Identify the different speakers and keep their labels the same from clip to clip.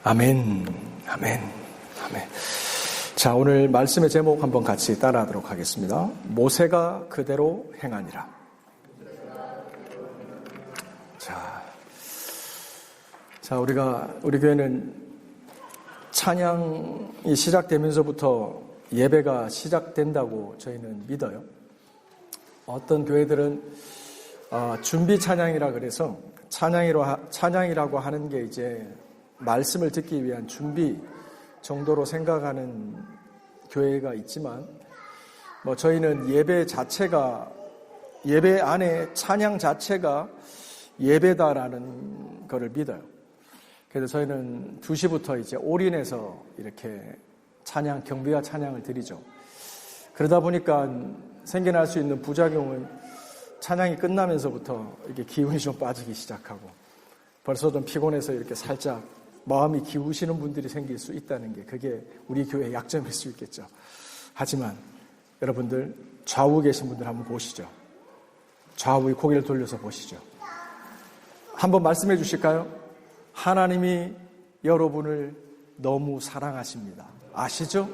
Speaker 1: 아멘, 아멘, 아멘. 자, 오늘 말씀의 제목 한번 같이 따라하도록 하겠습니다. 모세가 그대로 행하니라. 자, 우리 교회는 찬양이 시작되면서부터 예배가 시작된다고 저희는 믿어요. 어떤 교회들은 준비 찬양이라 그래서 찬양이라고 하는 게 이제 말씀을 듣기 위한 준비 정도로 생각하는 교회가 있지만, 저희는 예배 안에 찬양 자체가 예배다라는 것을 믿어요. 그래서 저희는 2시부터 이제 올인해서 이렇게 경배와 찬양을 드리죠. 그러다 보니까 생겨날 수 있는 부작용은 찬양이 끝나면서부터 이렇게 기운이 좀 빠지기 시작하고, 벌써 좀 피곤해서 이렇게 살짝 마음이 기우시는 분들이 생길 수 있다는 게, 그게 우리 교회의 약점일 수 있겠죠. 하지만 여러분들, 좌우에 계신 분들 한번 보시죠. 좌우에 고개를 돌려서 보시죠. 한번 말씀해 주실까요? 하나님이 여러분을 너무 사랑하십니다. 아시죠?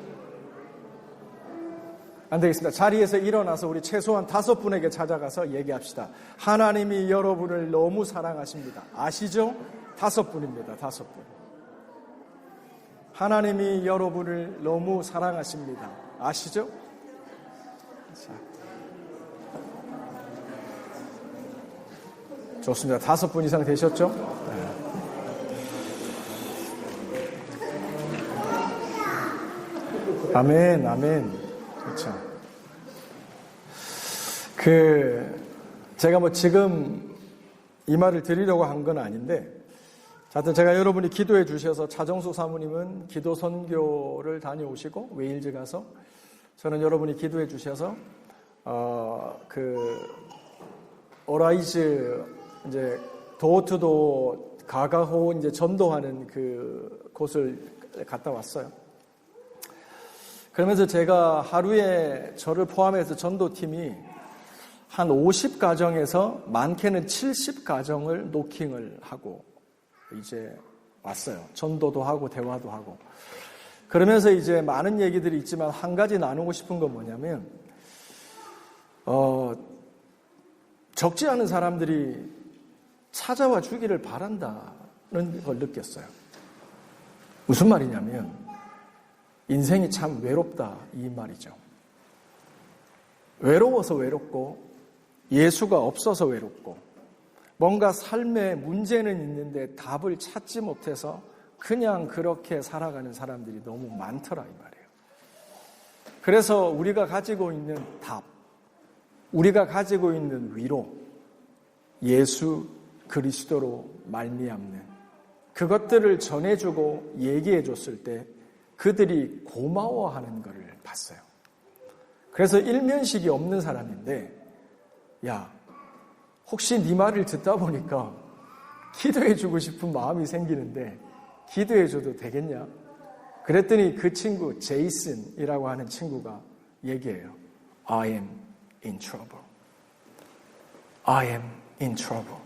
Speaker 1: 안 되겠습니다. 자리에서 일어나서 우리 최소한 5분에게 찾아가서 얘기합시다. 하나님이 여러분을 너무 사랑하십니다. 아시죠? 5분입니다. 5분. 하나님이 여러분을 너무 사랑하십니다. 아시죠? 자. 좋습니다. 5분 이상 되셨죠? 네. 아멘, 아멘. 그렇죠. 제가 지금 이 말을 드리려고 한 건 아닌데, 하여튼 제가 여러분이 기도해 주셔서, 차정수 사모님은 기도 선교를 다녀오시고 웨일즈 가서, 저는 여러분이 기도해 주셔서 어라이즈 이제 도어투도어 가가호 이제 전도하는 그 곳을 갔다 왔어요. 그러면서 제가 하루에 저를 포함해서 전도팀이 한 50가정에서 많게는 70가정을 노킹을 하고 이제 왔어요. 전도도 하고 대화도 하고. 그러면서 이제 많은 얘기들이 있지만 한 가지 나누고 싶은 건 뭐냐면, 적지 않은 사람들이 찾아와 주기를 바란다는 걸 느꼈어요. 무슨 말이냐면, 인생이 참 외롭다, 이 말이죠. 외로워서 외롭고, 예수가 없어서 외롭고, 뭔가 삶에 문제는 있는데 답을 찾지 못해서 그냥 그렇게 살아가는 사람들이 너무 많더라, 이 말이에요. 그래서 우리가 가지고 있는 답, 우리가 가지고 있는 위로, 예수 그리스도로 말미암는 그것들을 전해주고 얘기해줬을 때 그들이 고마워하는 것을 봤어요. 그래서 일면식이 없는 사람인데, 야, 혹시 네 말을 듣다 보니까 기도해주고 싶은 마음이 생기는데 기도해줘도 되겠냐? 그랬더니 그 친구, 제이슨이라고 하는 친구가 얘기해요. I am in trouble. I am in trouble.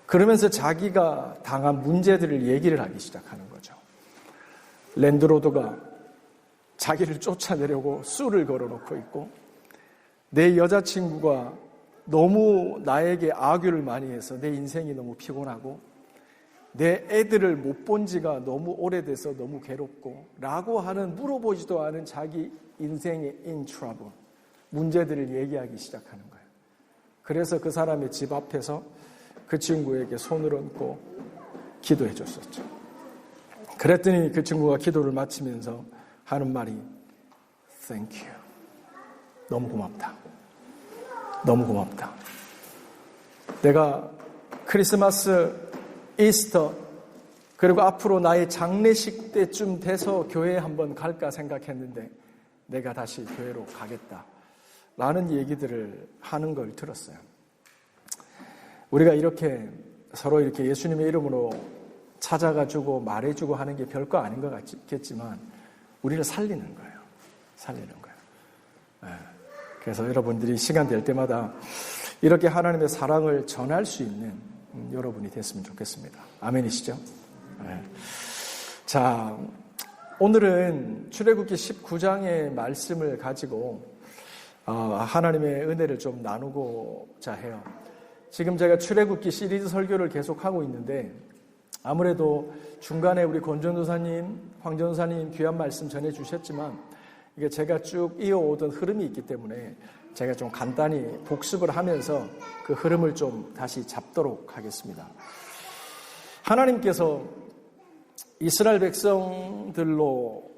Speaker 1: 그러면서 자기가 당한 문제들을 얘기를 하기 시작하는 거죠. 랜드로드가 자기를 쫓아내려고 sul을 걸어놓고 있고, 내 여자친구가 너무 나에게 악유를 많이 해서 내 인생이 너무 피곤하고, 내 애들을 못 본 지가 너무 오래돼서 너무 괴롭고, 라고 하는 물어보지도 않은 자기 인생의 in trouble, 문제들을 얘기하기 시작하는 거예요. 그래서 그 사람의 집 앞에서 그 친구에게 손을 얹고 기도해 줬었죠. 그랬더니 그 친구가 기도를 마치면서 하는 말이 Thank you. 너무 고맙다. 너무 고맙다. 내가 크리스마스, 이스터, 그리고 앞으로 나의 장례식 때쯤 돼서 교회에 한번 갈까 생각했는데 내가 다시 교회로 가겠다. 라는 얘기들을 하는 걸 들었어요. 우리가 이렇게 서로 이렇게 예수님의 이름으로 찾아가지고 말해주고 하는 게 별거 아닌 것 같겠지만 우리를 살리는 거예요. 살리는 거예요. 네. 그래서 여러분들이 시간 될 때마다 이렇게 하나님의 사랑을 전할 수 있는 여러분이 됐으면 좋겠습니다. 아멘이시죠? 네. 자, 오늘은 출애굽기 19장의 말씀을 가지고 하나님의 은혜를 좀 나누고자 해요. 지금 제가 출애굽기 시리즈 설교를 계속하고 있는데 아무래도 중간에 우리 권전도사님, 황전도사님 귀한 말씀 전해주셨지만 이게 제가 쭉 이어오던 흐름이 있기 때문에 제가 좀 간단히 복습을 하면서 그 흐름을 좀 다시 잡도록 하겠습니다. 하나님께서 이스라엘 백성들로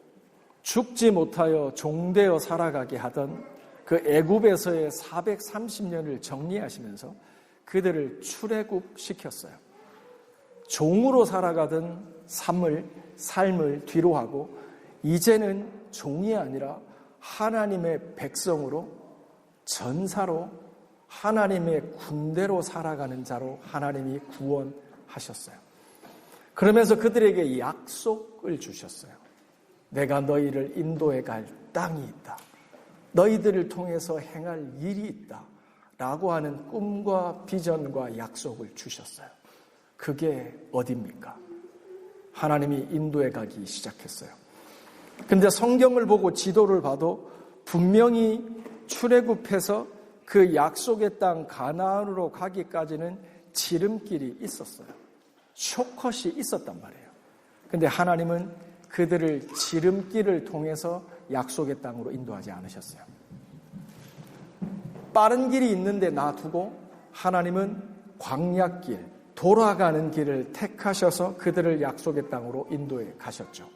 Speaker 1: 죽지 못하여 종되어 살아가게 하던 그 애굽에서의 430년을 정리하시면서 그들을 출애굽시켰어요. 종으로 살아가던 삶을 뒤로하고 이제는 종이 아니라 하나님의 백성으로 전사로 하나님의 군대로 살아가는 자로 하나님이 구원하셨어요. 그러면서 그들에게 약속을 주셨어요. 내가 너희를 인도해 갈 땅이 있다. 너희들을 통해서 행할 일이 있다. 라고 하는 꿈과 비전과 약속을 주셨어요. 그게 어디입니까? 하나님이 인도해 가기 시작했어요. 근데 성경을 보고 지도를 봐도 분명히 출애굽해서 그 약속의 땅 가나안으로 가기까지는 지름길이 있었어요. 쇼컷이 있었단 말이에요. 근데 하나님은 그들을 지름길을 통해서 약속의 땅으로 인도하지 않으셨어요. 빠른 길이 있는데 놔두고 하나님은 광야길, 돌아가는 길을 택하셔서 그들을 약속의 땅으로 인도해 가셨죠.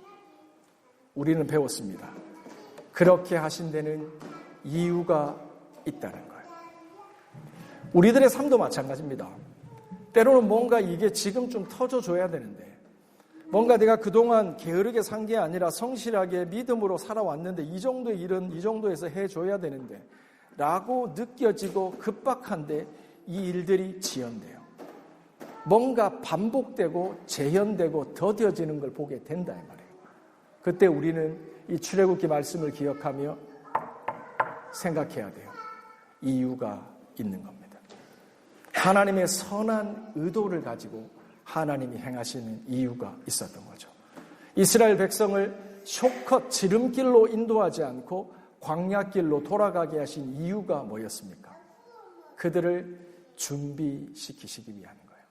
Speaker 1: 우리는 배웠습니다. 그렇게 하신 데는 이유가 있다는 거예요. 우리들의 삶도 마찬가지입니다. 때로는 뭔가 이게 지금 좀 터져줘야 되는데 뭔가 내가 그동안 게으르게 산 게 아니라 성실하게 믿음으로 살아왔는데 이 정도의 일은 이 정도에서 해줘야 되는데 라고 느껴지고 급박한데 이 일들이 지연돼요. 뭔가 반복되고 재현되고 더뎌지는 걸 보게 된다 이 말이에요. 그때 우리는 이 출애굽기 말씀을 기억하며 생각해야 돼요. 이유가 있는 겁니다. 하나님의 선한 의도를 가지고 하나님이 행하시는 이유가 있었던 거죠. 이스라엘 백성을 쇼컷 지름길로 인도하지 않고 광야길로 돌아가게 하신 이유가 뭐였습니까? 그들을 준비시키시기 위한 거예요.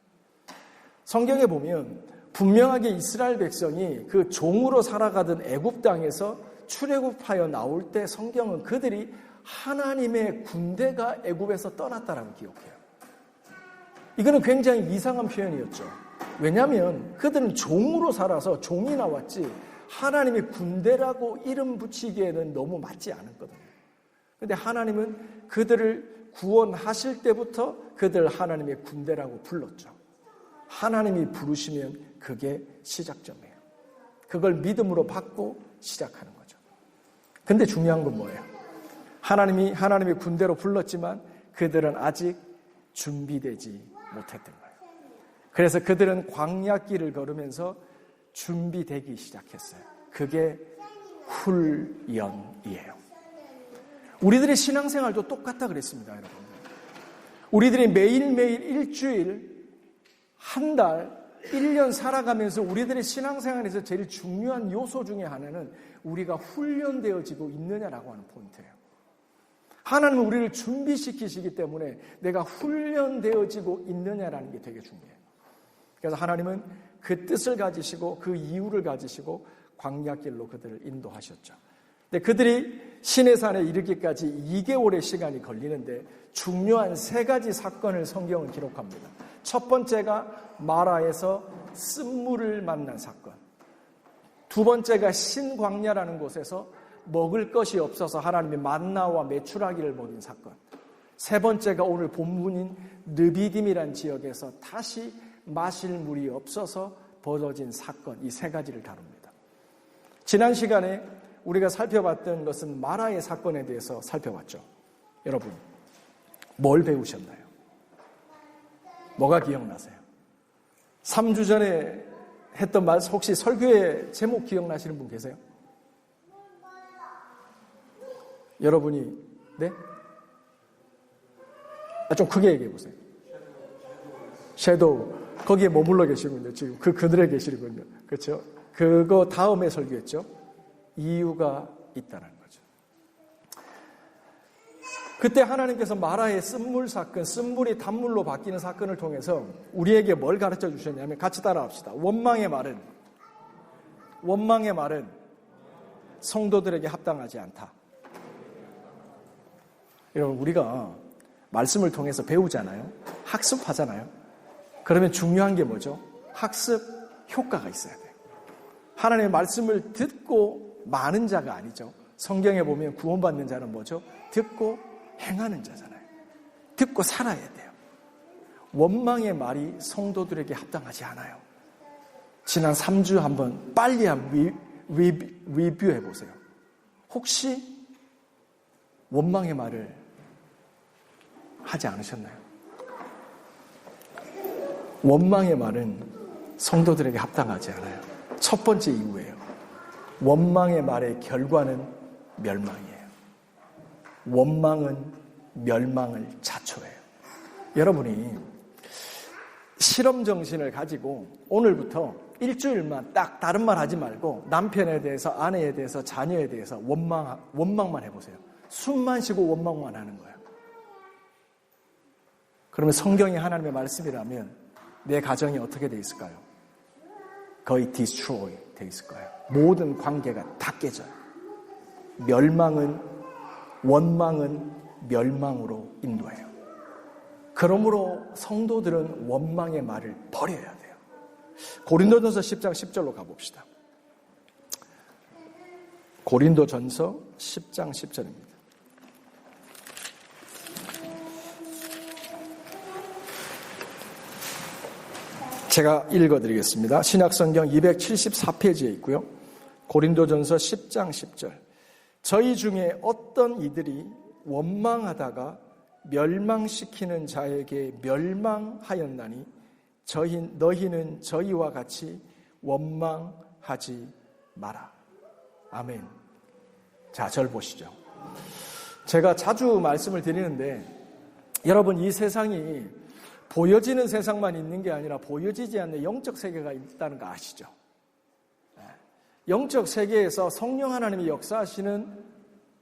Speaker 1: 성경에 보면 분명하게 이스라엘 백성이 그 종으로 살아가던 애굽 땅에서 출애굽하여 나올 때 성경은 그들이 하나님의 군대가 애굽에서 떠났다라고 기록해요. 이거는 굉장히 이상한 표현이었죠. 왜냐하면 그들은 종으로 살아서 종이 나왔지 하나님의 군대라고 이름 붙이기에는 너무 맞지 않았거든요. 그런데 하나님은 그들을 구원하실 때부터 그들 하나님의 군대라고 불렀죠. 하나님이 부르시면 그게 시작점이에요. 그걸 믿음으로 받고 시작하는 거죠. 근데 중요한 건 뭐예요? 하나님이 하나님의 군대로 불렀지만 그들은 아직 준비되지 못했던 거예요. 그래서 그들은 광야길을 걸으면서 준비되기 시작했어요. 그게 훈련이에요. 우리들의 신앙생활도 똑같다 그랬습니다, 여러분. 우리들이 매일매일 일주일, 한 달, 1년 살아가면서 우리들의 신앙생활에서 제일 중요한 요소 중에 하나는 우리가 훈련되어지고 있느냐라고 하는 포인트예요. 하나님은 우리를 준비시키시기 때문에 내가 훈련되어지고 있느냐라는 게 되게 중요해요. 그래서 하나님은 그 뜻을 가지시고 그 이유를 가지시고 광야길로 그들을 인도하셨죠. 근데 그들이 시내산에 이르기까지 2개월의 시간이 걸리는데 중요한 3가지 사건을 성경은 기록합니다. 첫 번째가 마라에서 쓴물을 만난 사건. 두 번째가 신광야라는 곳에서 먹을 것이 없어서 하나님이 만나와 메추라기를 먹인 사건. 세 번째가 오늘 본문인 르비딤이라는 지역에서 다시 마실 물이 없어서 벌어진 사건. 이 3가지를 다룹니다. 지난 시간에 우리가 살펴봤던 것은 마라의 사건에 대해서 살펴봤죠. 여러분, 뭘 배우셨나요? 뭐가 기억나세요? 3주 전에 했던 말 혹시 설교의 제목 기억나시는 분 계세요? 여러분이 네? 좀 크게 얘기해 보세요. 섀도우. 거기에 머물러 계시군요. 지금 그늘에 계시군요. 그렇죠? 그거 다음에 설교했죠. 이유가 있다는 거죠. 그때 하나님께서 마라의 쓴물 사건, 쓴물이 단물로 바뀌는 사건을 통해서 우리에게 뭘 가르쳐 주셨냐면 같이 따라합시다. 원망의 말은 성도들에게 합당하지 않다. 여러분, 우리가 말씀을 통해서 배우잖아요. 학습하잖아요. 그러면 중요한 게 뭐죠? 학습 효과가 있어야 돼요. 하나님의 말씀을 듣고 마는 자가 아니죠. 성경에 보면 구원받는 자는 뭐죠? 듣고 행하는 자잖아요. 듣고 살아야 돼요. 원망의 말이 성도들에게 합당하지 않아요. 지난 3주 한번 빨리 리뷰해 보세요. 혹시 원망의 말을 하지 않으셨나요? 원망의 말은 성도들에게 합당하지 않아요. 첫 번째 이유예요. 원망의 말의 결과는 멸망이에요. 원망은 멸망을 자초해요. 여러분이 실험 정신을 가지고 오늘부터 일주일만 딱 다른 말 하지 말고 남편에 대해서, 아내에 대해서, 자녀에 대해서 원망만 해보세요. 숨만 쉬고 원망만 하는 거예요. 그러면 성경이 하나님의 말씀이라면 내 가정이 어떻게 돼 있을까요? 거의 destroy 돼 있을 거예요. 모든 관계가 다 깨져요. 원망은 멸망으로 인도해요. 그러므로 성도들은 원망의 말을 버려야 돼요. 고린도전서 10장 10절로 가봅시다. 고린도전서 10장 10절입니다. 제가 읽어드리겠습니다. 신약성경 274페이지에 있고요. 고린도전서 10장 10절. 저희 중에 어떤 이들이 원망하다가 멸망시키는 자에게 멸망하였나니 너희는 저희와 같이 원망하지 마라. 아멘. 자, 절 보시죠. 제가 자주 말씀을 드리는데 여러분, 이 세상이 보여지는 세상만 있는 게 아니라 보여지지 않는 영적 세계가 있다는 거 아시죠? 영적 세계에서 성령 하나님이 역사하시는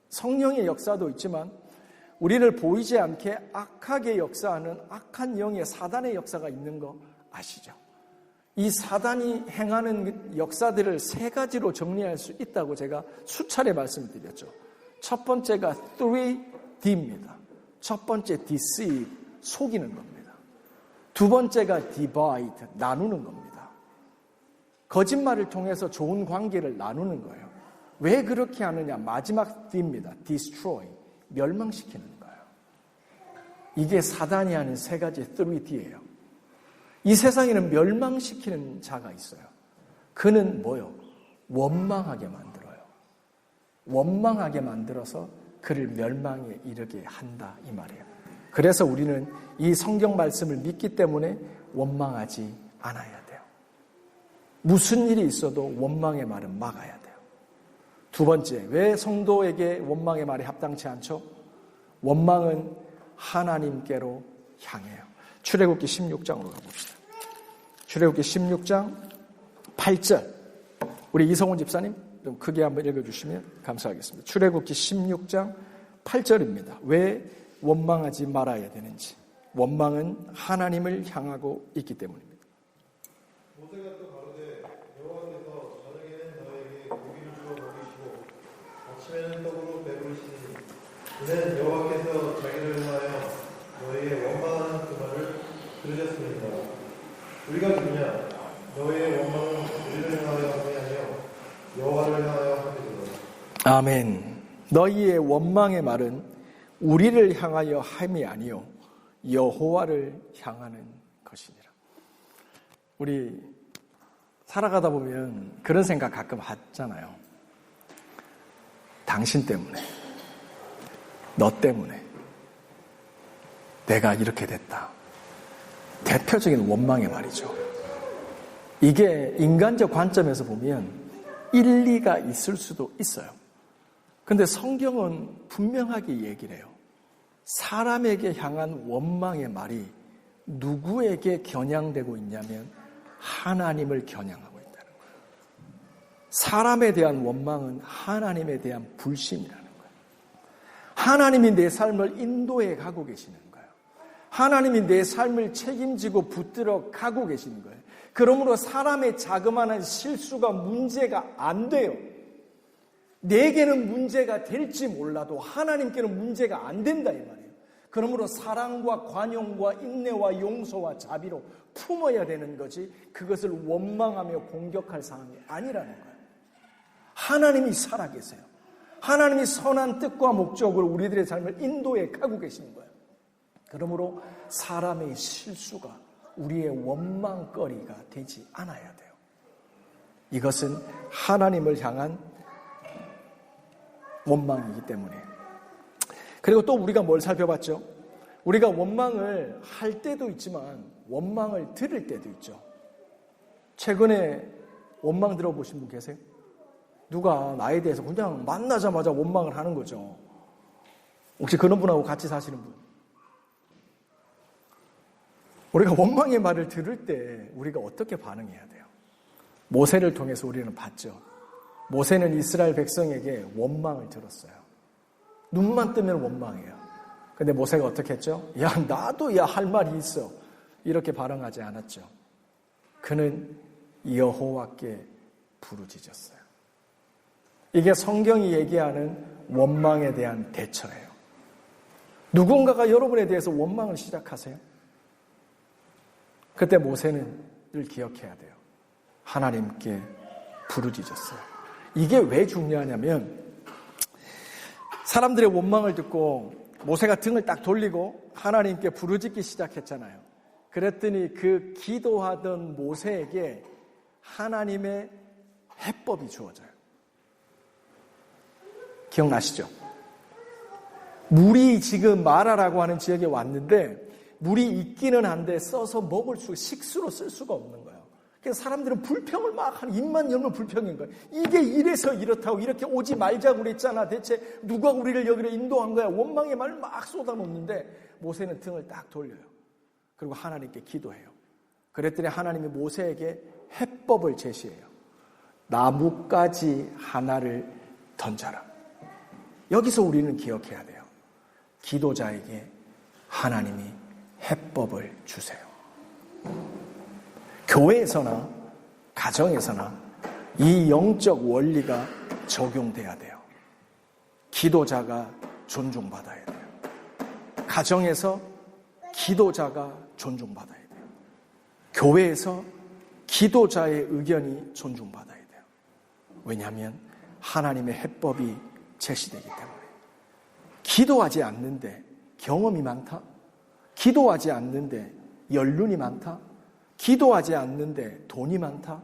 Speaker 1: 성령의 역사도 있지만 우리를 보이지 않게 악하게 역사하는 악한 영의 사단의 역사가 있는 거 아시죠? 이 사단이 행하는 역사들을 세 가지로 정리할 수 있다고 제가 수차례 말씀드렸죠. 첫 번째가 3D입니다. 첫 번째 deceive, 속이는 겁니다. 두 번째가 divide, 나누는 겁니다. 거짓말을 통해서 좋은 관계를 나누는 거예요. 왜 그렇게 하느냐? 마지막 D입니다. destroy, 멸망시키는 거예요. 이게 사단이 하는 세 가지 3D예요. 이 세상에는 멸망시키는 자가 있어요. 그는 뭐요? 원망하게 만들어요. 원망하게 만들어서 그를 멸망에 이르게 한다, 이 말이에요. 그래서 우리는 이 성경 말씀을 믿기 때문에 원망하지 않아야 돼요. 무슨 일이 있어도 원망의 말은 막아야 돼요. 두 번째, 왜 성도에게 원망의 말이 합당치 않죠? 원망은 하나님께로 향해요. 출애굽기 16장으로 가봅시다. 출애굽기 16장 8절. 우리 이성훈 집사님 좀 크게 한번 읽어주시면 감사하겠습니다. 출애굽기 16장 8절입니다. 왜 원망하지 말아야 되는지. 원망은 하나님을 향하고 있기 때문입니다.
Speaker 2: 모세가 또 가로되 여호와께서 저녁에는 너에게 고기를 주어 먹이시고 아침에는 떡으로 배부르시니 이는 여호와께서 자기를 향하여 너희의 원망하는 그 말을 들으셨습니다. 우리가 누구냐? 너희의 원망은 우리를 향하여 함이 아니요 여호와를 향하여 함이로다.
Speaker 1: 아멘. 너희의 원망의 말은 우리를 향하여 함이 아니요 여호와를 향하는 것이니라. 우리 살아가다 보면 그런 생각 가끔 하잖아요. 당신 때문에, 너 때문에 내가 이렇게 됐다. 대표적인 원망의 말이죠. 이게 인간적 관점에서 보면 일리가 있을 수도 있어요. 근데 성경은 분명하게 얘기를 해요. 사람에게 향한 원망의 말이 누구에게 겨냥되고 있냐면 하나님을 겨냥하고 있다는 거예요. 사람에 대한 원망은 하나님에 대한 불신이라는 거예요. 하나님이 내 삶을 인도해 가고 계시는 거예요. 하나님이 내 삶을 책임지고 붙들어 가고 계시는 거예요. 그러므로 사람의 자그마한 실수가 문제가 안 돼요. 내게는 문제가 될지 몰라도 하나님께는 문제가 안 된다 이 말이에요. 그러므로 사랑과 관용과 인내와 용서와 자비로 품어야 되는 거지 그것을 원망하며 공격할 상황이 아니라는 거예요. 하나님이 살아계세요. 하나님이 선한 뜻과 목적으로 우리들의 삶을 인도해 가고 계시는 거예요. 그러므로 사람의 실수가 우리의 원망거리가 되지 않아야 돼요. 이것은 하나님을 향한 원망이기 때문에. 그리고 또 우리가 뭘 살펴봤죠? 우리가 원망을 할 때도 있지만 원망을 들을 때도 있죠. 최근에 원망 들어보신 분 계세요? 누가 나에 대해서 그냥 만나자마자 원망을 하는 거죠. 혹시 그런 분하고 같이 사시는 분? 우리가 원망의 말을 들을 때 우리가 어떻게 반응해야 돼요? 모세를 통해서 우리는 봤죠. 모세는 이스라엘 백성에게 원망을 들었어요. 눈만 뜨면 원망해요. 근데 모세가 어떻게 했죠? 야, 나도 할 말이 있어. 이렇게 반응하지 않았죠. 그는 여호와께 부르짖었어요. 이게 성경이 얘기하는 원망에 대한 대처예요. 누군가가 여러분에 대해서 원망을 시작하세요. 그때 모세는 늘 기억해야 돼요. 하나님께 부르짖었어요. 이게 왜 중요하냐면 사람들의 원망을 듣고 모세가 등을 딱 돌리고 하나님께 부르짖기 시작했잖아요. 그랬더니 그 기도하던 모세에게 하나님의 해법이 주어져요. 기억나시죠? 물이 지금 마라라고 하는 지역에 왔는데 물이 있기는 한데 써서 먹을 식수로 쓸 수가 없는 거예요. 그래서 사람들은 불평을 막 하는, 입만 열면 불평인 거예요. 이게 이래서 이렇다고, 이렇게 오지 말자고 그랬잖아. 대체 누가 우리를 여기로 인도한 거야? 원망의 말을 막 쏟아놓는데 모세는 등을 딱 돌려요. 그리고 하나님께 기도해요. 그랬더니 하나님이 모세에게 해법을 제시해요. 나뭇가지 하나를 던져라. 여기서 우리는 기억해야 돼요. 기도자에게 하나님이 해법을 주세요. 교회에서나 가정에서나 이 영적 원리가 적용돼야 돼요. 기도자가 존중받아야 돼요. 가정에서 기도자가 존중받아야 돼요. 교회에서 기도자의 의견이 존중받아야 돼요. 왜냐하면 하나님의 해법이 제시되기 때문에. 기도하지 않는데 경험이 많다? 기도하지 않는데 연륜이 많다? 기도하지 않는데 돈이 많다?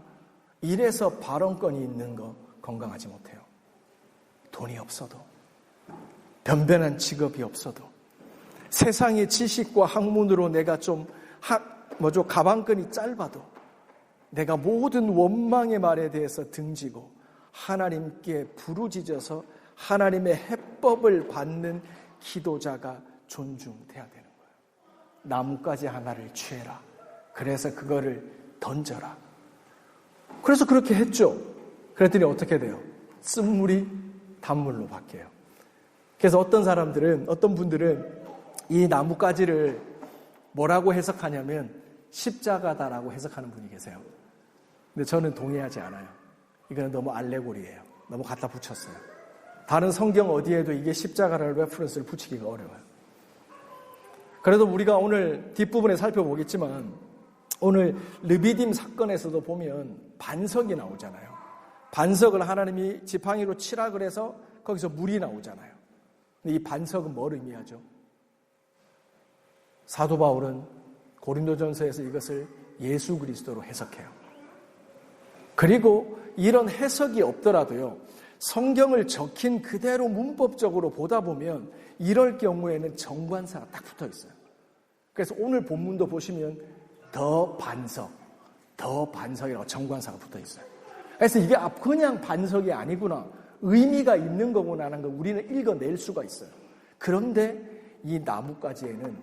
Speaker 1: 이래서 발언권이 있는 거 건강하지 못해요. 돈이 없어도, 변변한 직업이 없어도, 세상의 지식과 학문으로 내가 좀 가방끈이 짧아도 내가 모든 원망의 말에 대해서 등지고 하나님께 부르짖어서 하나님의 해법을 받는 기도자가 존중돼야 되는 거예요. 나뭇가지 하나를 취해라. 그래서 그거를 던져라. 그래서 그렇게 했죠. 그랬더니 어떻게 돼요? 쓴물이 단물로 바뀌어요. 그래서 어떤 분들은 이 나뭇가지를 뭐라고 해석하냐면 십자가다라고 해석하는 분이 계세요. 근데 저는 동의하지 않아요. 이거는 너무 알레고리예요. 너무 갖다 붙였어요. 다른 성경 어디에도 이게 십자가라는 레퍼런스를 붙이기가 어려워요. 그래도 우리가 오늘 뒷부분에 살펴보겠지만 오늘 르비딤 사건에서도 보면 반석이 나오잖아요. 반석을 하나님이 지팡이로 치라 그래서 거기서 물이 나오잖아요. 근데 이 반석은 뭘 의미하죠? 사도 바울은 고린도전서에서 이것을 예수 그리스도로 해석해요. 그리고 이런 해석이 없더라도요, 성경을 적힌 그대로 문법적으로 보다 보면 이럴 경우에는 정관사가 딱 붙어 있어요. 그래서 오늘 본문도 보시면 더 반석이라고 정관사가 붙어 있어요. 그래서 이게 그냥 반석이 아니구나, 의미가 있는 거구나 하는 걸 우리는 읽어낼 수가 있어요. 그런데 이 나뭇가지에는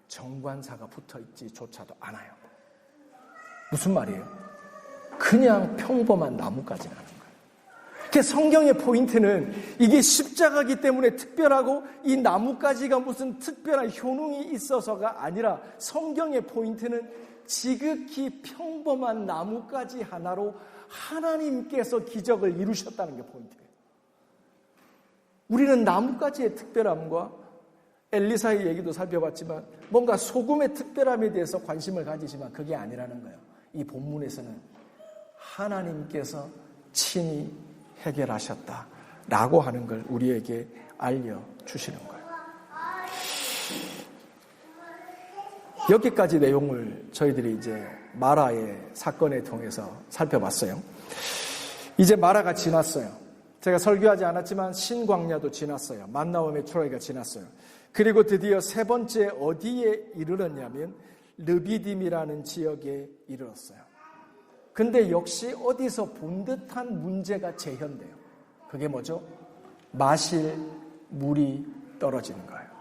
Speaker 1: 정관사가 붙어 있지조차도 않아요. 무슨 말이에요? 그냥 평범한 나뭇가지라는 거예요. 그 성경의 포인트는 이게 십자가이기 때문에 특별하고 이 나뭇가지가 무슨 특별한 효능이 있어서가 아니라 성경의 포인트는 지극히 평범한 나뭇가지 하나로 하나님께서 기적을 이루셨다는 게 포인트예요. 우리는 나뭇가지의 특별함과 엘리사의 얘기도 살펴봤지만 뭔가 소금의 특별함에 대해서 관심을 가지지만 그게 아니라는 거예요. 이 본문에서는 하나님께서 친히 해결하셨다라고 하는 걸 우리에게 알려주시는 거예요. 여기까지 내용을 저희들이 이제 마라의 사건을 통해서 살펴봤어요. 이제 마라가 지났어요. 제가 설교하지 않았지만 신광야도 지났어요. 만나움의 트로이가 지났어요. 그리고 드디어 세 번째 어디에 이르렀냐면 르비딤이라는 지역에 이르렀어요. 근데 역시 어디서 본 듯한 문제가 재현돼요. 그게 뭐죠? 마실 물이 떨어지는 거예요.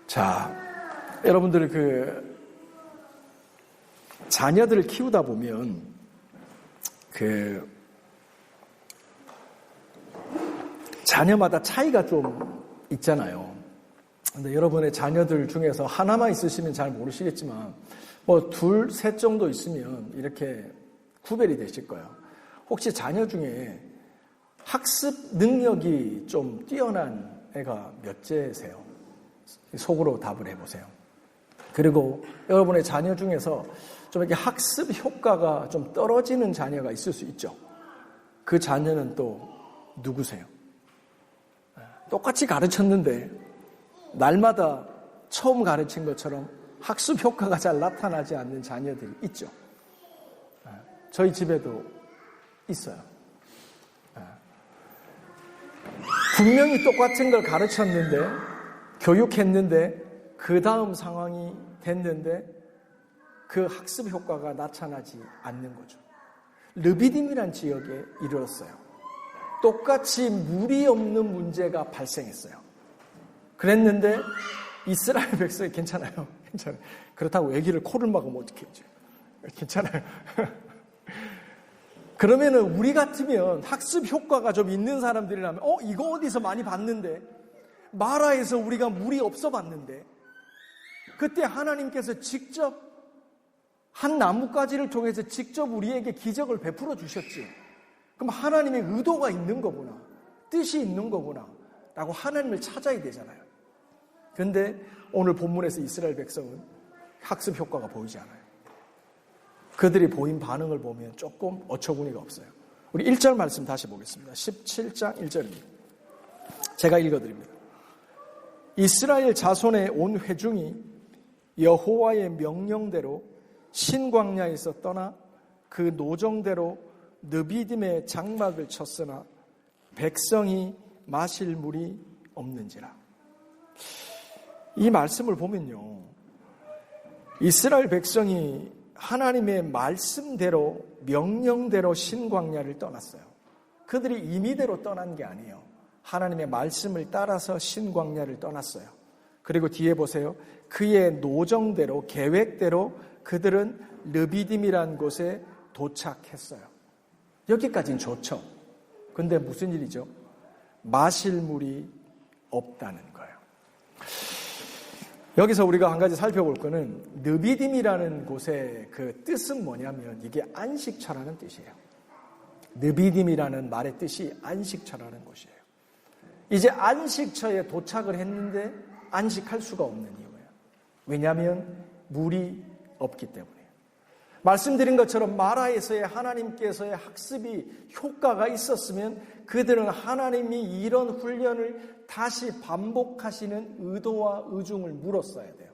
Speaker 1: 자, 여러분들 자녀들을 키우다 보면 자녀마다 차이가 좀 있잖아요. 근데 여러분의 자녀들 중에서 하나만 있으시면 잘 모르시겠지만 둘, 셋 정도 있으면 이렇게 구별이 되실 거예요. 혹시 자녀 중에 학습 능력이 좀 뛰어난 애가 몇째세요? 속으로 답을 해보세요. 그리고 여러분의 자녀 중에서 좀 이렇게 학습 효과가 좀 떨어지는 자녀가 있을 수 있죠. 그 자녀는 또 누구세요? 똑같이 가르쳤는데 날마다 처음 가르친 것처럼 학습 효과가 잘 나타나지 않는 자녀들이 있죠. 저희 집에도 있어요. 분명히 똑같은 걸 가르쳤는데 교육했는데 그 다음 상황이 됐는데 그 학습 효과가 나타나지 않는 거죠. 르비딤이란 지역에 이르렀어요. 똑같이 물이 없는 문제가 발생했어요. 그랬는데 이스라엘 백성이 괜찮아요. 괜찮아요. 그렇다고 애기를 코를 막으면 어떻게 해야죠? 괜찮아요. 그러면은 우리 같으면 학습 효과가 좀 있는 사람들이라면 이거 어디서 많이 봤는데 마라에서 우리가 물이 없어 봤는데 그때 하나님께서 직접 한 나뭇가지를 통해서 직접 우리에게 기적을 베풀어 주셨지. 그럼 하나님의 의도가 있는 거구나. 뜻이 있는 거구나. 라고 하나님을 찾아야 되잖아요. 그런데 오늘 본문에서 이스라엘 백성은 학습 효과가 보이지 않아요. 그들이 보인 반응을 보면 조금 어처구니가 없어요. 우리 1절 말씀 다시 보겠습니다. 17장 1절입니다. 제가 읽어드립니다. 이스라엘 자손의 온 회중이 여호와의 명령대로 신광야에서 떠나 그 노정대로 르비딤의 장막을 쳤으나 백성이 마실 물이 없는지라. 이 말씀을 보면요, 이스라엘 백성이 하나님의 말씀대로 명령대로 신광야를 떠났어요. 그들이 임의대로 떠난 게 아니에요. 하나님의 말씀을 따라서 신광야를 떠났어요. 그리고 뒤에 보세요. 그의 노정대로 계획대로 그들은 르비딤이라는 곳에 도착했어요. 여기까지는 좋죠. 근데 무슨 일이죠? 마실 물이 없다는 거예요. 여기서 우리가 한 가지 살펴볼 거는 르비딤이라는 곳의 그 뜻은 뭐냐면 이게 안식처라는 뜻이에요. 르비딤이라는 말의 뜻이 안식처라는 곳이에요. 이제 안식처에 도착을 했는데 안식할 수가 없는 이유예요. 왜냐하면 물이 없기 때문이에요. 말씀드린 것처럼 마라에서의 하나님께서의 학습이 효과가 있었으면 그들은 하나님이 이런 훈련을 다시 반복하시는 의도와 의중을 물었어야 돼요.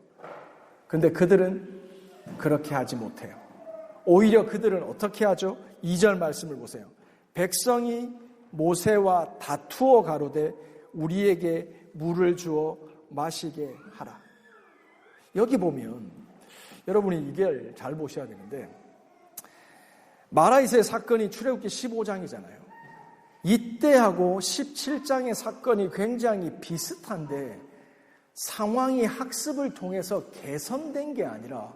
Speaker 1: 그런데 그들은 그렇게 하지 못해요. 오히려 그들은 어떻게 하죠? 2절 말씀을 보세요. 백성이 모세와 다투어 가로되 우리에게 물을 주어 마시게 하라. 여기 보면 여러분이 이걸 잘 보셔야 되는데 마라에서의 사건이 출애굽기 15장이잖아요. 이때하고 17장의 사건이 굉장히 비슷한데 상황이 학습을 통해서 개선된 게 아니라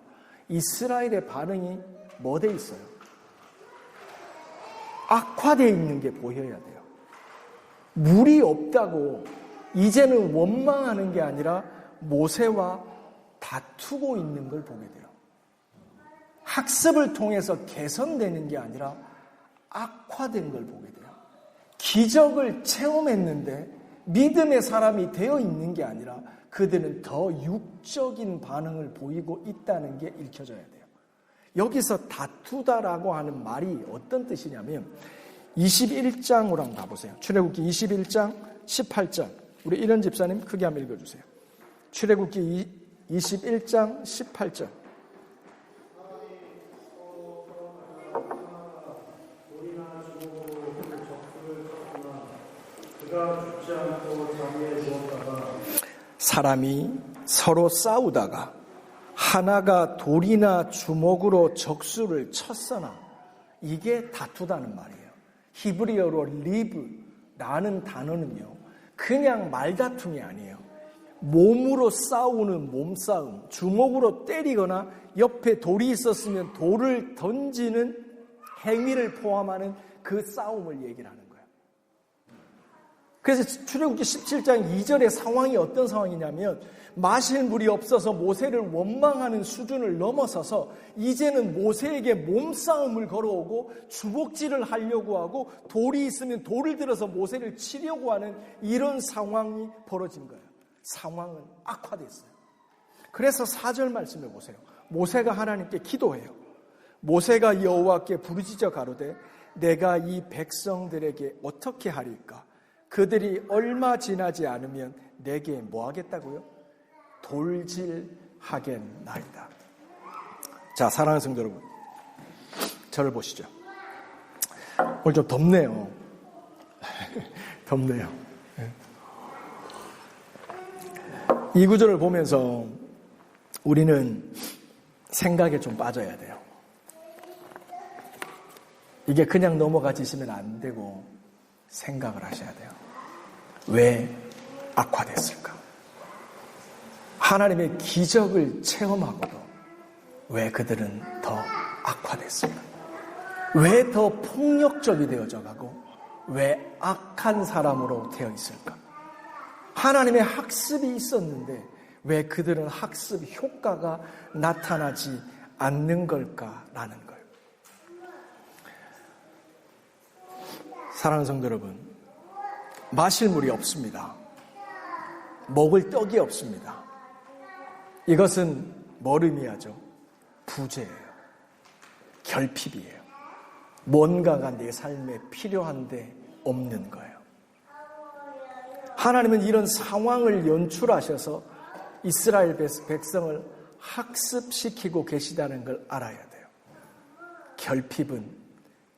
Speaker 1: 이스라엘의 반응이 뭐 돼 있어요? 악화되어 있는 게 보여야 돼요. 물이 없다고 이제는 원망하는 게 아니라 모세와 다투고 있는 걸 보게 돼요. 학습을 통해서 개선되는 게 아니라 악화된 걸 보게 돼요. 기적을 체험했는데 믿음의 사람이 되어 있는 게 아니라 그들은 더 육적인 반응을 보이고 있다는 게 읽혀져야 돼요. 여기서 다투다라고 하는 말이 어떤 뜻이냐면 21장으로 한번 가보세요. 출애굽기 21장 18절. 우리 이런 집사님 크게 한번 읽어주세요. 출애굽기 21장 18절. 사람이 서로 싸우다가 하나가 돌이나 주먹으로 적수를 쳤으나 이게 다투다는 말이에요. 히브리어로 리브라는 단어는요, 그냥 말다툼이 아니에요. 몸으로 싸우는 몸싸움, 주먹으로 때리거나 옆에 돌이 있었으면 돌을 던지는 행위를 포함하는 그 싸움을 얘기를 하는 거예요. 그래서 출애굽기 17장 2절의 상황이 어떤 상황이냐면 마실 물이 없어서 모세를 원망하는 수준을 넘어서서 이제는 모세에게 몸싸움을 걸어오고 주먹질을 하려고 하고 돌이 있으면 돌을 들어서 모세를 치려고 하는 이런 상황이 벌어진 거예요. 상황은 악화됐어요. 그래서 4절 말씀을 보세요. 모세가 하나님께 기도해요. 모세가 여호와께 부르짖어 가로되 내가 이 백성들에게 어떻게 하리까? 그들이 얼마 지나지 않으면 내게 뭐 하겠다고요? 돌질하겠나이다. 자, 사랑하는 성도 여러분, 저를 보시죠. 오늘 좀 덥네요. 덥네요. 이 구절을 보면서 우리는 생각에 좀 빠져야 돼요. 이게 그냥 넘어가지시면 안 되고 생각을 하셔야 돼요. 왜 악화됐을까? 하나님의 기적을 체험하고도 왜 그들은 더 악화됐을까? 왜 더 폭력적이 되어져 가고 왜 악한 사람으로 되어 있을까? 하나님의 학습이 있었는데 왜 그들은 학습 효과가 나타나지 않는 걸까라는 거예요. 사랑하는 성도 여러분, 마실 물이 없습니다. 먹을 떡이 없습니다. 이것은 뭘 의미하죠? 부재예요. 결핍이에요. 뭔가가 내 삶에 필요한데 없는 거예요. 하나님은 이런 상황을 연출하셔서 이스라엘 백성을 학습시키고 계시다는 걸 알아야 돼요. 결핍은,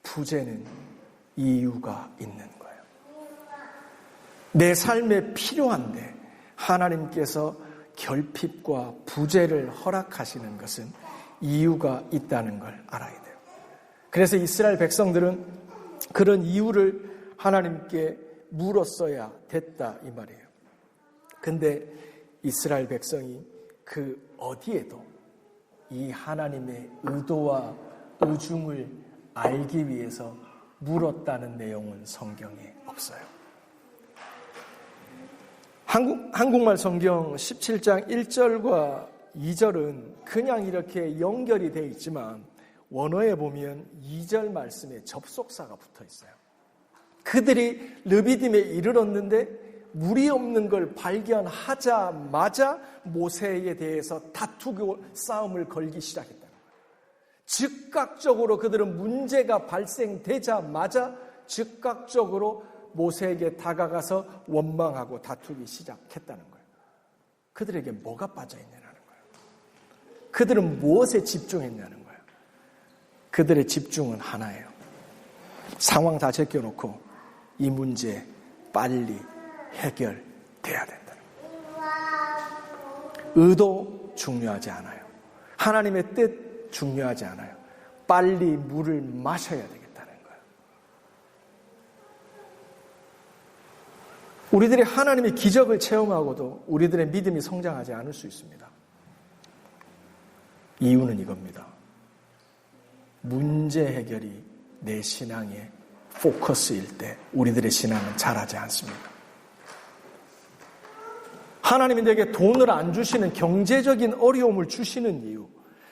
Speaker 1: 부재는 이유가 있는 거예요. 내 삶에 필요한데 하나님께서 결핍과 부재를 허락하시는 것은 이유가 있다는 걸 알아야 돼요. 그래서 이스라엘 백성들은 그런 이유를 하나님께 물었어야 됐다 이 말이에요. 근데 이스라엘 백성이 그 어디에도 이 하나님의 의도와 의중을 알기 위해서 물었다는 내용은 성경에 없어요. 한국말 성경 17장 1절과 2절은 그냥 이렇게 연결이 되어 있지만 원어에 보면 2절 말씀에 접속사가 붙어 있어요. 그들이 르비딤에 이르렀는데 물이 없는 걸 발견하자마자 모세에 대해서 다투고 싸움을 걸기 시작했다는 거예요. 즉각적으로 그들은 문제가 발생되자마자 즉각적으로 모세에게 다가가서 원망하고 다투기 시작했다는 거예요. 그들에게 뭐가 빠져있냐는 거예요. 그들은 무엇에 집중했냐는 거예요. 그들의 집중은 하나예요. 상황 다 제껴놓고 이 문제 빨리 해결돼야 된다는 거예요. 의도 중요하지 않아요. 하나님의 뜻 중요하지 않아요. 빨리 물을 마셔야 되겠다는 거예요. 우리들이 하나님의 기적을 체험하고도 우리들의 믿음이 성장하지 않을 수 있습니다. 이유는 이겁니다. 문제 해결이 내 신앙의 포커스일 때 우리들의 신앙은 자라지 않습니다. 하나님이 내게 돈을 안 주시는 경제적인 어려움을 주시는 이유,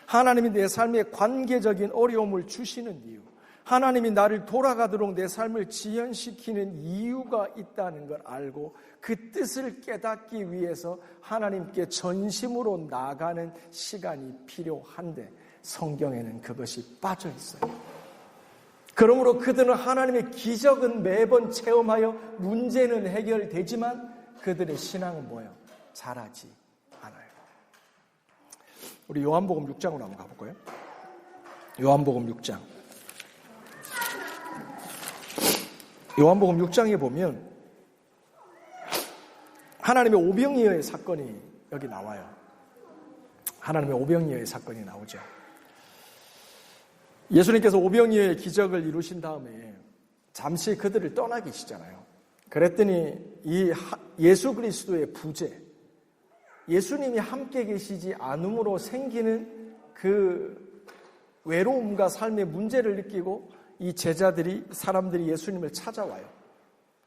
Speaker 1: 하나님이 내 삶에 관계적인 어려움을 주시는 이유, 하나님이 나를 돌아가도록 내 삶을 지연시키는 이유가 있다는 걸 알고 그 뜻을 깨닫기 위해서 하나님께 전심으로 나가는 시간이 필요한데 성경에는 그것이 빠져 있어요. 그러므로 그들은 하나님의 기적은 매번 체험하여 문제는 해결되지만 그들의 신앙은 뭐예요? 자라지 않아요. 우리 요한복음 6장으로 한번 가볼까요? 요한복음 6장. 요한복음 6장에 보면 하나님의 오병이어의 사건이 여기 나와요. 하나님의 오병이어의 사건이 나오죠. 예수님께서 오병이어의 기적을 이루신 다음에 잠시 그들을 떠나 계시잖아요. 그랬더니 이 예수 그리스도의 부재, 예수님이 함께 계시지 않음으로 생기는 그 외로움과 삶의 문제를 느끼고 이 제자들이, 사람들이 예수님을 찾아와요.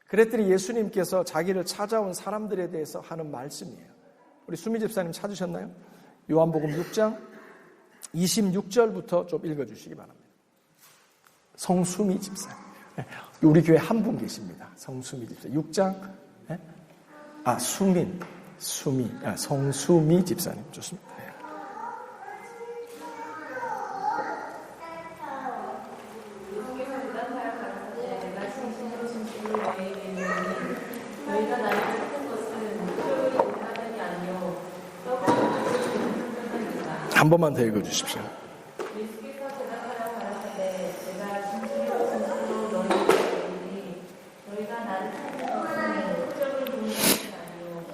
Speaker 1: 그랬더니 예수님께서 자기를 찾아온 사람들에 대해서 하는 말씀이에요. 우리 수미 집사님 찾으셨나요? 요한복음 6장 26절부터 좀 읽어주시기 바랍니다. 성수미 집사님. 우리 교회 한 분 계십니다. 성수미 집사. 6장, 성수미 집사님. 좋습니다. 한 번만 더 읽어주십시오.
Speaker 3: 예수께서 대답하여 가라사대 내가 진실로 진실로 너희에게 이르노니 너희가 나를 찾는 것은 표적을 보는 것이 아니요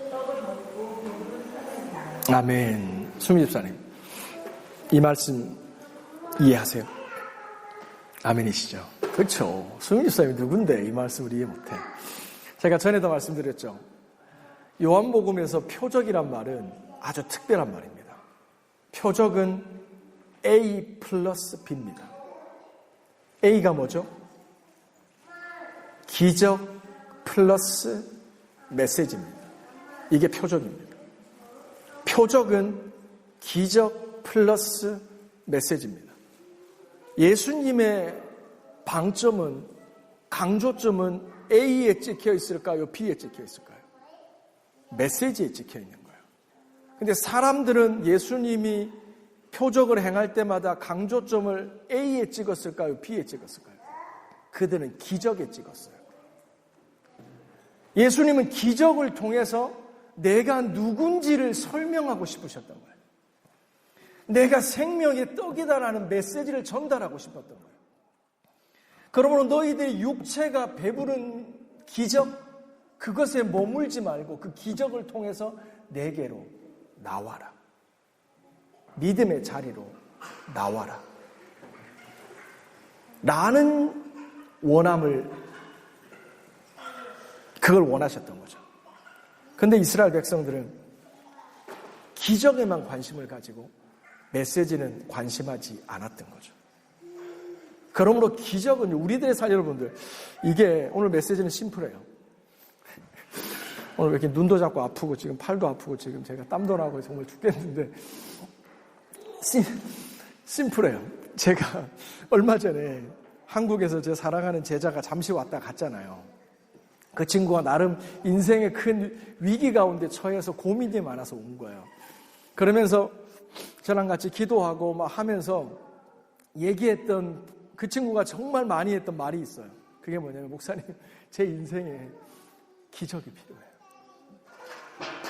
Speaker 3: 떡을 먹고 배부른 사람이다.
Speaker 1: 아멘. 수미 집사님, 이 말씀 이해하세요? 아멘이시죠? 그렇죠. 수미 집사님이 누군데 이 말씀을 이해 못해. 제가 전에도 말씀드렸죠. 요한복음에서 표적이란 말은 아주 특별한 말입니다. 표적은 A 플러스 B입니다. A가 뭐죠? 기적 플러스 메시지입니다. 이게 표적입니다. 표적은 기적 플러스 메시지입니다. 예수님의 방점은, 강조점은 A에 찍혀 있을까요? B에 찍혀 있을까요? 메시지에 찍혀 있는 거예요. 근데 사람들은 예수님이 표적을 행할 때마다 강조점을 A에 찍었을까요? B에 찍었을까요? 그들은 기적에 찍었어요. 예수님은 기적을 통해서 내가 누군지를 설명하고 싶으셨던 거예요. 내가 생명의 떡이다라는 메시지를 전달하고 싶었던 거예요. 그러므로 너희들의 육체가 배부른 기적, 그것에 머물지 말고 그 기적을 통해서 내게로 나와라. 믿음의 자리로 나와라. 라는 원함을, 그걸 원하셨던 거죠. 근데 이스라엘 백성들은 기적에만 관심을 가지고 메시지는 관심하지 않았던 거죠. 그러므로 기적은, 우리들의 삶, 여러분들, 이게 오늘 메시지는 심플해요. 오늘 이렇게 눈도 자꾸 아프고 지금 팔도 아프고 지금 제가 땀도 나고 정말 죽겠는데 심플해요. 제가 얼마 전에 한국에서 제 사랑하는 제자가 잠시 왔다 갔잖아요. 그 친구가 나름 인생의 큰 위기 가운데 처해서 고민이 많아서 온 거예요. 그러면서 저랑 같이 기도하고 막 하면서 얘기했던, 그 친구가 정말 많이 했던 말이 있어요. 그게 뭐냐면, 목사님, 제 인생에 기적이 필요해요.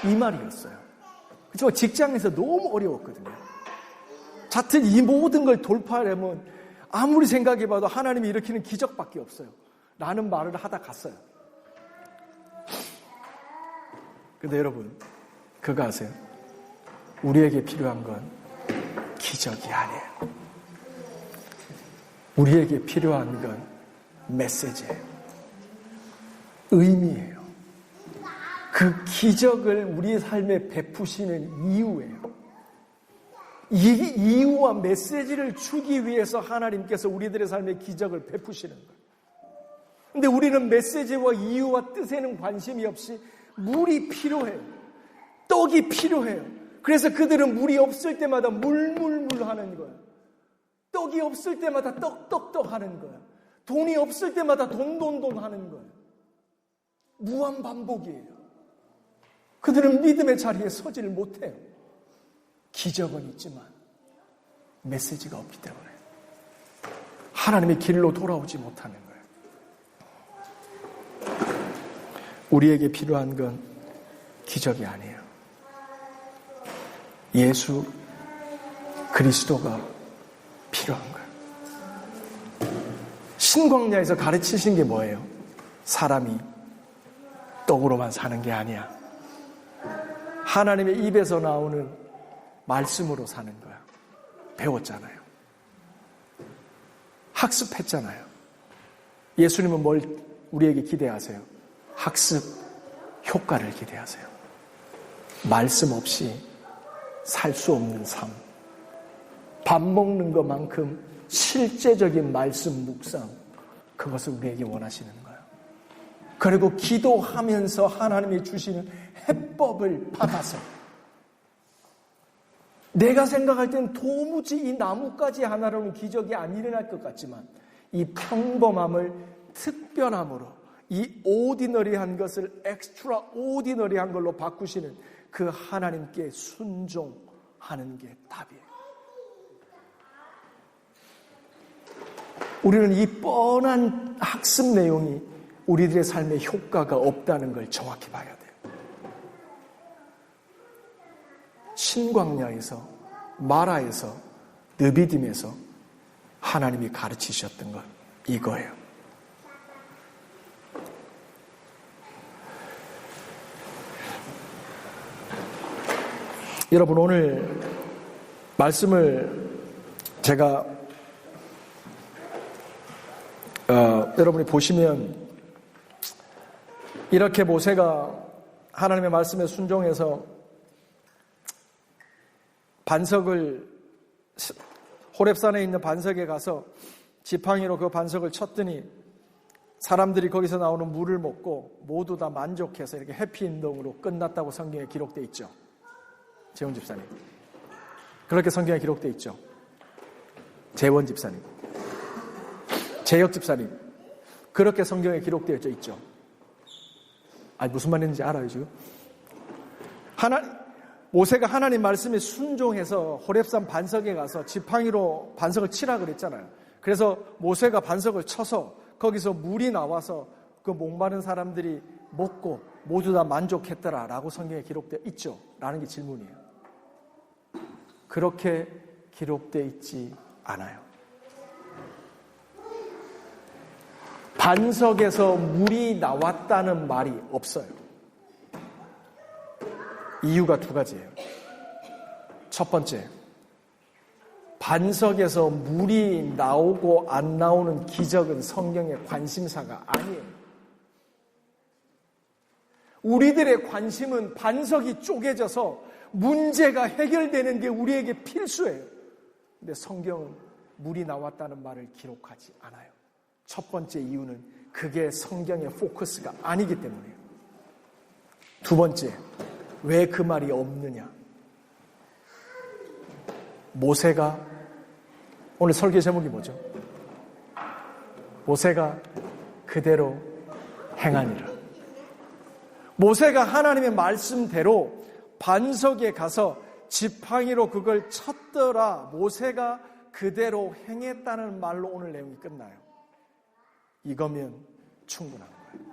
Speaker 1: 이 말이었어요. 그렇지만 직장에서 너무 어려웠거든요. 자칫 이 모든 걸 돌파하려면 아무리 생각해봐도 하나님이 일으키는 기적밖에 없어요. 라는 말을 하다 갔어요. 근데 여러분, 그거 아세요? 우리에게 필요한 건 기적이 아니에요. 우리에게 필요한 건 메시지예요. 의미예요. 그 기적을 우리의 삶에 베푸시는 이유예요. 이 이유와 메시지를 주기 위해서 하나님께서 우리들의 삶에 기적을 베푸시는 거예요. 근데 우리는 메시지와 이유와 뜻에는 관심이 없이 물이 필요해요. 떡이 필요해요. 그래서 그들은 물이 없을 때마다 물물물 하는 거예요. 떡이 없을 때마다 떡떡떡 하는 거예요. 돈이 없을 때마다 돈돈돈 하는 거예요. 무한 반복이에요. 그들은 믿음의 자리에 서지를 못해요. 기적은 있지만 메시지가 없기 때문에 하나님의 길로 돌아오지 못하는 거예요. 우리에게 필요한 건 기적이 아니에요. 예수 그리스도가 필요한 거예요. 신광야에서 가르치신 게 뭐예요? 사람이 떡으로만 사는 게 아니야. 하나님의 입에서 나오는 말씀으로 사는 거야. 배웠잖아요. 학습했잖아요. 예수님은 뭘 우리에게 기대하세요? 학습 효과를 기대하세요. 말씀 없이 살 수 없는 삶. 밥 먹는 것만큼 실제적인 말씀 묵상, 그것을 우리에게 원하시는 거예요. 그리고 기도하면서 하나님이 주시는 해법을 받아서 내가 생각할 때는 도무지 이 나뭇가지 하나로는 기적이 안 일어날 것 같지만 이 평범함을 특별함으로 이 오디너리한 것을 엑스트라 오디너리한 걸로 바꾸시는 그 하나님께 순종하는 게 답이에요. 우리는 이 뻔한 학습 내용이 우리들의 삶에 효과가 없다는 걸 정확히 봐야 돼요. 신광야에서, 마라에서, 느비딤에서 하나님이 가르치셨던 것 이거예요. 여러분, 오늘 말씀을 제가 여러분이 보시면 이렇게 모세가 하나님의 말씀에 순종해서 반석을 호렙산에 있는 반석에 가서 지팡이로 그 반석을 쳤더니 사람들이 거기서 나오는 물을 먹고 모두 다 만족해서 이렇게 해피엔딩으로 끝났다고 성경에 기록되어 있죠. 재원 집사님. 그렇게 성경에 기록되어 있죠. 재원 집사님. 재혁 집사님. 그렇게 성경에 기록되어 있죠. 아니, 무슨 말인지 알아요, 지금? 모세가 하나님 말씀에 순종해서 호렙산 반석에 가서 지팡이로 반석을 치라 그랬잖아요. 그래서 모세가 반석을 쳐서 거기서 물이 나와서 그 목마른 사람들이 먹고 모두 다 만족했더라라고 성경에 기록되어 있죠. 라는 게 질문이에요. 그렇게 기록되어 있지 않아요. 반석에서 물이 나왔다는 말이 없어요. 이유가 두 가지예요. 첫 번째, 반석에서 물이 나오고 안 나오는 기적은 성경의 관심사가 아니에요. 우리들의 관심은 반석이 쪼개져서 문제가 해결되는 게 우리에게 필수예요. 근데 성경은 물이 나왔다는 말을 기록하지 않아요. 첫 번째 이유는 그게 성경의 포커스가 아니기 때문이에요. 두 번째, 왜 그 말이 없느냐? 모세가, 오늘 설교 제목이 뭐죠? 모세가 그대로 행하니라. 모세가 하나님의 말씀대로 반석에 가서 지팡이로 그걸 쳤더라. 모세가 그대로 행했다는 말로 오늘 내용이 끝나요. 이거면 충분한 거예요.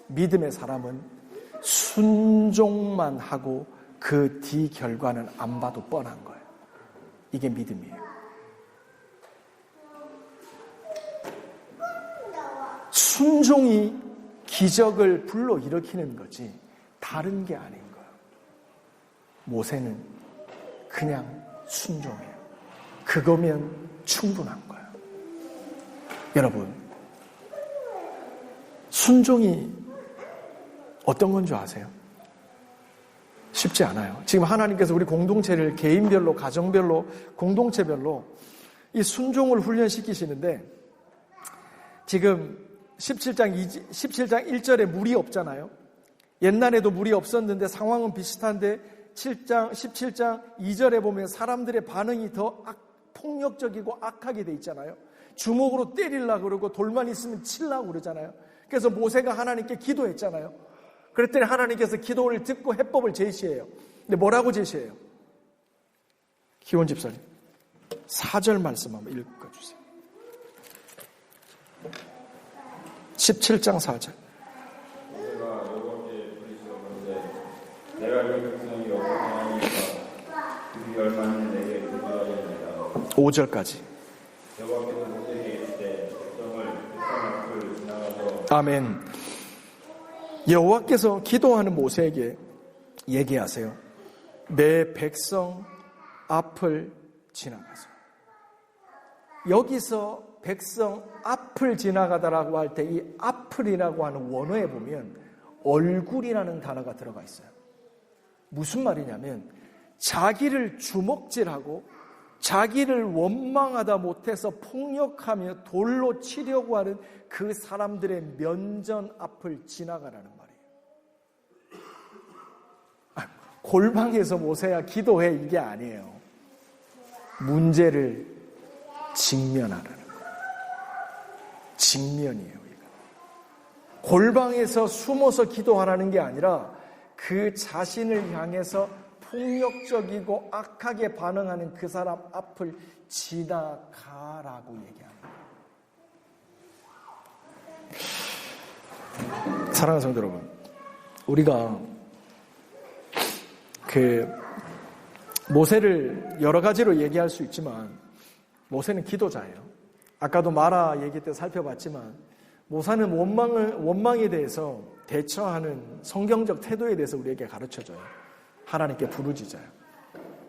Speaker 1: 믿음의 사람은 순종만 하고 그 뒤 결과는 안 봐도 뻔한 거예요. 이게 믿음이에요. 순종이 기적을 불러일으키는 거지 다른 게 아닌 거예요. 모세는 그냥 순종해요. 그거면 충분한 거예요. 여러분, 순종이 어떤 건 줄 아세요? 쉽지 않아요. 지금 하나님께서 우리 공동체를 개인별로, 가정별로, 공동체별로 이 순종을 훈련시키시는데 지금 17장 1절에 물이 없잖아요. 옛날에도 물이 없었는데 상황은 비슷한데 17장 2절에 보면 사람들의 반응이 더 폭력적이고 악하게 돼 있잖아요. 주먹으로 때리려고 그러고 돌만 있으면 치려고 그러잖아요. 그래서 모세가 하나님께 기도했잖아요. 그랬더니 하나님께서 기도를 듣고 해법을 제시해요. 근데 뭐라고 제시해요? 기원 집사님 4절 말씀 한번 읽어주세요. 17장 4절.
Speaker 4: 내가 이 백성이 어떻게 그 열만을 내게 구별하였느니라.
Speaker 1: 5절까지.
Speaker 4: 여호와께서 모세에게 이르시되 백성을 백성 앞을 지나가서.
Speaker 1: 아멘. 여호와께서 기도하는 모세에게 얘기하세요. 내 백성 앞을 지나가서. 여기서 백성 앞을 지나가다라고 할 때 이 앞을이라고 하는 원어에 보면 얼굴이라는 단어가 들어가 있어요. 무슨 말이냐면 자기를 주먹질하고 자기를 원망하다 못해서 폭력하며 돌로 치려고 하는 그 사람들의 면전 앞을 지나가라는 말이에요. 골방에서 모세야 기도해 이게 아니에요. 문제를 직면하라는 거예요. 직면이에요. 이거. 골방에서 숨어서 기도하라는 게 아니라 그 자신을 향해서 폭력적이고 악하게 반응하는 그 사람 앞을 지나가라고 얘기합니다. 사랑하는 성도 여러분, 우리가 모세를 여러 가지로 얘기할 수 있지만 모세는 기도자예요. 아까도 마라 얘기 때 살펴봤지만 모세는 원망에 대해서 대처하는 성경적 태도에 대해서 우리에게 가르쳐줘요. 하나님께 부르짖어요.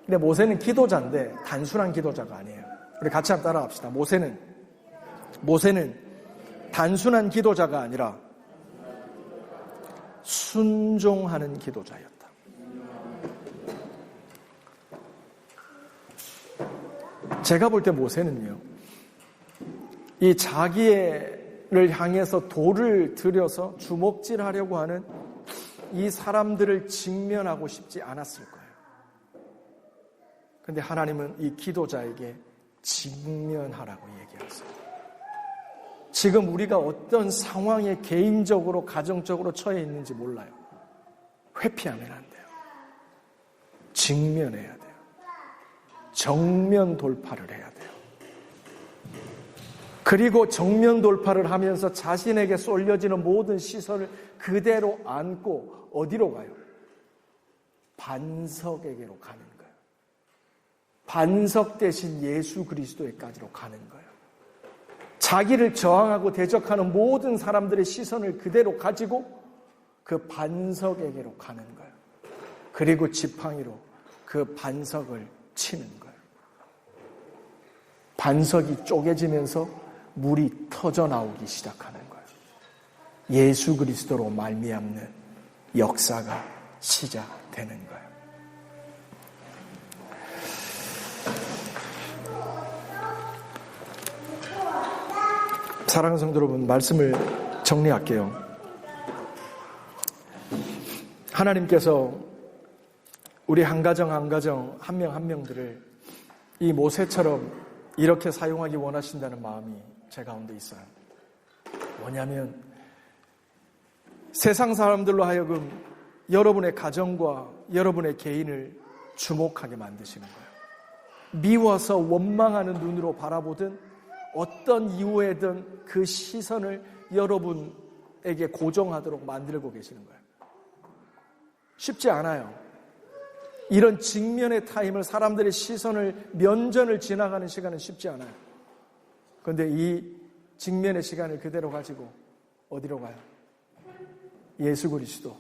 Speaker 1: 근데 모세는 기도자인데 단순한 기도자가 아니에요. 우리 같이 한번 따라합시다. 모세는 단순한 기도자가 아니라 순종하는 기도자였다. 제가 볼 때 모세는요, 이 자기를 향해서 돌을 들여서 주먹질하려고 하는 이 사람들을 직면하고 싶지 않았을 거예요. 그런데 하나님은 이 기도자에게 직면하라고 얘기하세요. 지금 우리가 어떤 상황에 개인적으로 가정적으로 처해 있는지 몰라요. 회피하면 안 돼요. 직면해야 돼요. 정면 돌파를 해야 돼요. 그리고 정면 돌파를 하면서 자신에게 쏠려지는 모든 시선을 그대로 안고 어디로 가요? 반석에게로 가는 거예요. 반석 대신 예수 그리스도에까지로 가는 거예요. 자기를 저항하고 대적하는 모든 사람들의 시선을 그대로 가지고 그 반석에게로 가는 거예요. 그리고 지팡이로 그 반석을 치는 거예요. 반석이 쪼개지면서 물이 터져 나오기 시작하는 거예요. 예수 그리스도로 말미암는 역사가 시작되는 거예요. 사랑하는 성도 여러분, 말씀을 정리할게요. 하나님께서 우리 한 가정 한 가정 한 명 한 명들을 이 모세처럼 이렇게 사용하기 원하신다는 마음이 제 가운데 있어요. 뭐냐면 세상 사람들로 하여금 여러분의 가정과 여러분의 개인을 주목하게 만드시는 거예요. 미워서 원망하는 눈으로 바라보든 어떤 이유에든 그 시선을 여러분에게 고정하도록 만들고 계시는 거예요. 쉽지 않아요. 이런 직면의 타임을 사람들의 시선을 면전을 지나가는 시간은 쉽지 않아요. 그런데 이 직면의 시간을 그대로 가지고 어디로 가요? 예수 그리스도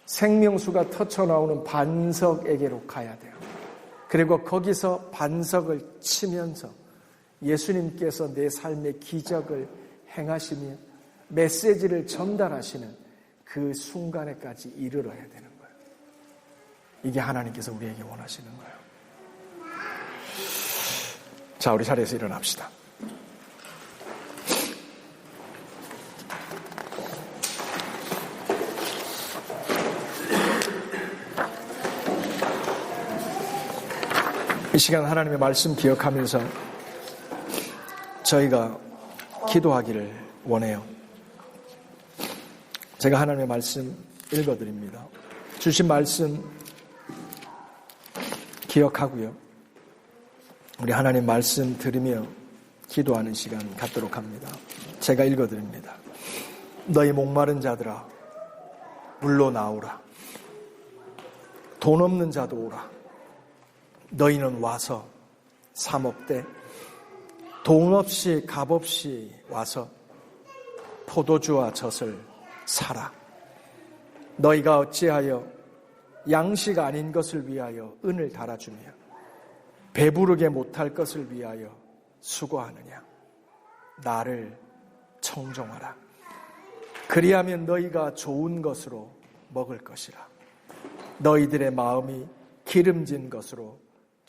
Speaker 1: 생명수가 터쳐나오는 반석에게로 가야 돼요. 그리고 거기서 반석을 치면서 예수님께서 내 삶의 기적을 행하시며 메시지를 전달하시는 그 순간에까지 이르러야 되는 거예요. 이게 하나님께서 우리에게 원하시는 거예요. 자, 우리 자리에서 일어납시다. 이 시간 하나님의 말씀 기억하면서 저희가 기도하기를 원해요. 제가 하나님의 말씀 읽어드립니다. 주신 말씀 기억하고요. 우리 하나님 말씀 들으며 기도하는 시간 갖도록 합니다. 제가 읽어드립니다. 너희 목마른 자들아 물로 나오라. 돈 없는 자도 오라. 너희는 와서 사 먹되 돈 없이 값 없이 와서 포도주와 젖을 사라. 너희가 어찌하여 양식 아닌 것을 위하여 은을 달아주며 배부르게 못할 것을 위하여 수고하느냐. 나를 청종하라. 그리하면 너희가 좋은 것으로 먹을 것이라. 너희들의 마음이 기름진 것으로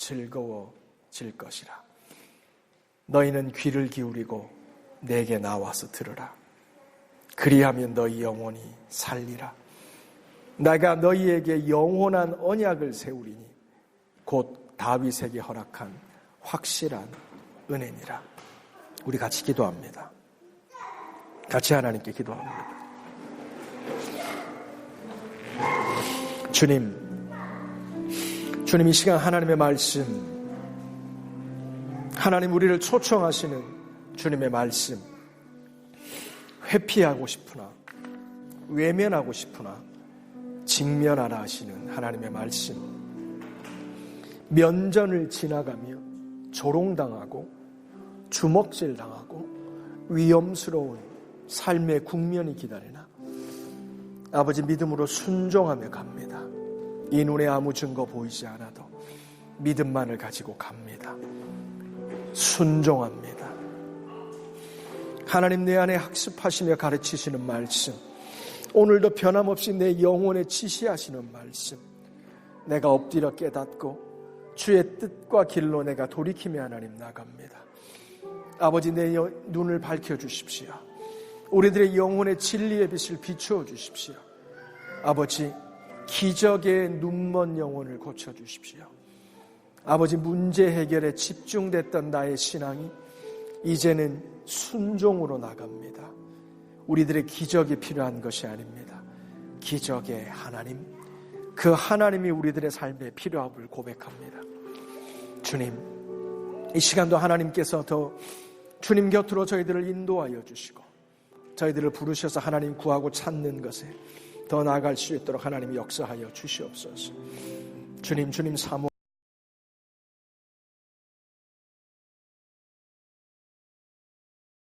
Speaker 1: 즐거워질 것이라. 너희는 귀를 기울이고 내게 나와서 들으라. 그리하면 너희 영혼이 살리라. 내가 너희에게 영원한 언약을 세우리니 곧 다윗에게 허락한 확실한 은혜니라. 우리 같이 기도합니다. 같이 하나님께 기도합니다. 주님 이 시간 하나님의 말씀, 하나님 우리를 초청하시는 주님의 말씀, 회피하고 싶으나 외면하고 싶으나 직면하라 하시는 하나님의 말씀, 면전을 지나가며 조롱당하고 주먹질당하고 위험스러운 삶의 국면이 기다리나 아버지 믿음으로 순종하며 갑니다. 이 눈에 아무 증거 보이지 않아도 믿음만을 가지고 갑니다. 순종합니다. 하나님 내 안에 학습하시며 가르치시는 말씀, 오늘도 변함없이 내 영혼에 지시하시는 말씀, 내가 엎드려 깨닫고 주의 뜻과 길로 내가 돌이키며 하나님 나갑니다. 아버지 내 눈을 밝혀주십시오. 우리들의 영혼의 진리의 빛을 비추어 주십시오. 아버지 기적의 눈먼 영혼을 고쳐주십시오. 아버지 문제 해결에 집중됐던 나의 신앙이 이제는 순종으로 나갑니다. 우리들의 기적이 필요한 것이 아닙니다. 기적의 하나님, 그 하나님이 우리들의 삶에 필요함을 고백합니다. 주님, 이 시간도 하나님께서 더 주님 곁으로 저희들을 인도하여 주시고 저희들을 부르셔서 하나님 구하고 찾는 것에 더 나아갈 수 있도록 하나님이 역사하여 주시옵소서. 주님 사모